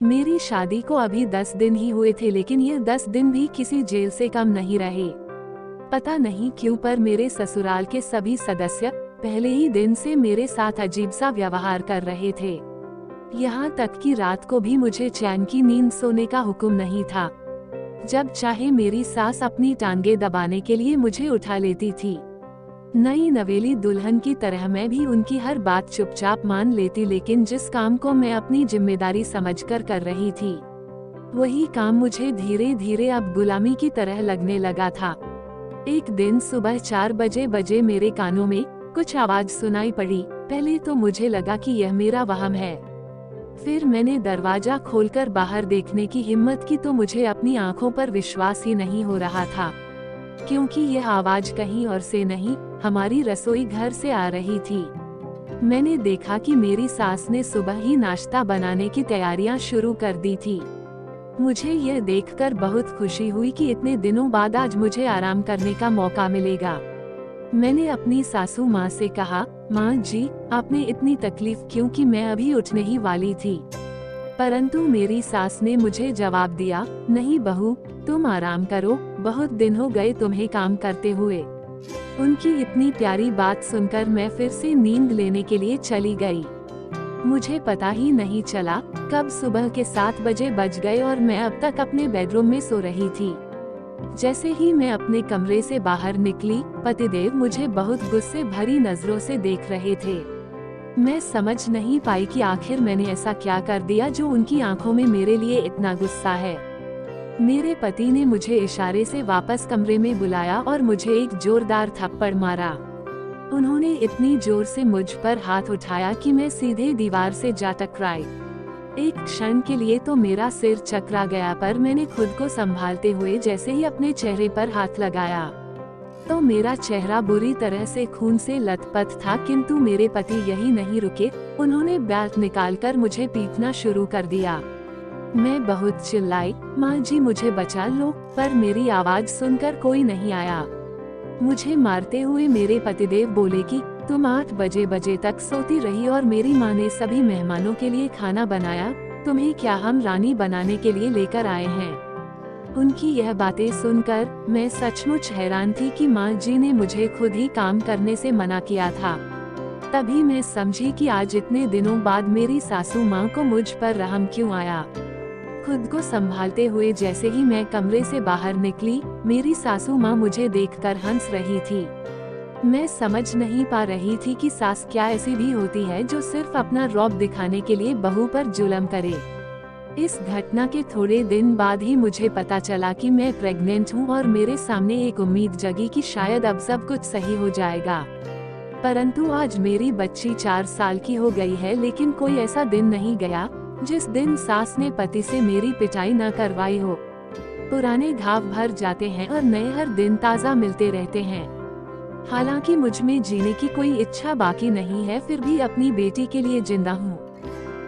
मेरी शादी को अभी 10 दिन ही हुए थे, लेकिन ये 10 दिन भी किसी जेल से कम नहीं रहे। पता नहीं क्यों पर मेरे ससुराल के सभी सदस्य पहले ही दिन से मेरे साथ अजीब सा व्यवहार कर रहे थे। यहाँ तक कि रात को भी मुझे चैन की नींद सोने का हुक्म नहीं था। जब चाहे मेरी सास अपनी टांगे दबाने के लिए मुझे उठा लेती थी। नई नवेली दुल्हन की तरह मैं भी उनकी हर बात चुपचाप मान लेती, लेकिन जिस काम को मैं अपनी जिम्मेदारी समझकर कर रही थी, वही काम मुझे धीरे धीरे अब गुलामी की तरह लगने लगा था। एक दिन सुबह 4 बजे मेरे कानों में कुछ आवाज सुनाई पड़ी। पहले तो मुझे लगा कि यह मेरा वहम है। फिर मैंने दरवाजा खोलकर बाहर देखने की हिम्मत की तो मुझे अपनी आंखों पर विश्वास ही नहीं हो रहा था, क्योंकि यह आवाज कहीं और से नहीं, हमारी रसोई घर से आ रही थी। मैंने देखा कि मेरी सास ने सुबह ही नाश्ता बनाने की तैयारियां शुरू कर दी थी। मुझे यह देखकर बहुत खुशी हुई कि इतने दिनों बाद आज मुझे आराम करने का मौका मिलेगा। मैंने अपनी सासू माँ से कहा, माँ जी, आपने इतनी तकलीफ क्यों की, मैं अभी उठने ही वाली थी। परंतु मेरी सास ने मुझे जवाब दिया, नहीं बहू, तुम आराम करो, बहुत दिन हो गए तुम्हें काम करते हुए। उनकी इतनी प्यारी बात सुनकर मैं फिर से नींद लेने के लिए चली गई। मुझे पता ही नहीं चला कब सुबह के 7 बजे बज गए और मैं अब तक अपने बेडरूम में सो रही थी। जैसे ही मैं अपने कमरे से बाहर निकली, पतिदेव मुझे बहुत गुस्से भरी नजरों से देख रहे थे। मैं समझ नहीं पाई कि आखिर मैंने ऐसा क्या कर दिया जो उनकी आंखों में मेरे लिए इतना गुस्सा है। मेरे पति ने मुझे इशारे से वापस कमरे में बुलाया और मुझे एक जोरदार थप्पड़ मारा। उन्होंने इतनी जोर से मुझ पर हाथ उठाया कि मैं सीधे दीवार से जा टकराई। एक क्षण के लिए तो मेरा सिर चकरा गया, पर मैंने खुद को संभालते हुए जैसे ही अपने चेहरे पर हाथ लगाया तो मेरा चेहरा बुरी तरह से खून से लथपथ था। किंतु मेरे पति यही नहीं रुके, उन्होंने बैट निकालकर मुझे पीटना शुरू कर दिया। मैं बहुत चिल्लाई, माँ जी मुझे बचा लो, पर मेरी आवाज सुनकर कोई नहीं आया। मुझे मारते हुए मेरे पतिदेव बोले कि तुम 8 बजे तक सोती रही और मेरी माँ ने सभी मेहमानों के लिए खाना बनाया, तुम्हें क्या हम रानी बनाने के लिए लेकर आए हैं। उनकी यह बातें सुनकर मैं सचमुच हैरान थी कि माँ जी ने मुझे खुद ही काम करने से मना किया था। तभी मैं समझी कि आज इतने दिनों बाद मेरी सासू माँ को मुझ पर रहम क्यों आया। खुद को संभालते हुए जैसे ही मैं कमरे से बाहर निकली, मेरी सासू माँ मुझे देखकर हंस रही थी। मैं समझ नहीं पा रही थी कि सास क्या ऐसी भी होती है जो सिर्फ अपना रौब दिखाने के लिए बहू पर जुल्म करे। इस घटना के थोड़े दिन बाद ही मुझे पता चला कि मैं प्रेग्नेंट हूँ और मेरे सामने एक उम्मीद जगी कि शायद अब सब कुछ सही हो जाएगा। परंतु आज मेरी बच्ची 4 साल की हो गई है, लेकिन कोई ऐसा दिन नहीं गया जिस दिन सास ने पति से मेरी पिटाई न करवाई हो। पुराने घाव भर जाते हैं और नए हर दिन ताज़ा मिलते रहते हैं। हालांकि मुझ में जीने की कोई इच्छा बाकी नहीं है, फिर भी अपनी बेटी के लिए जिंदा हूँ।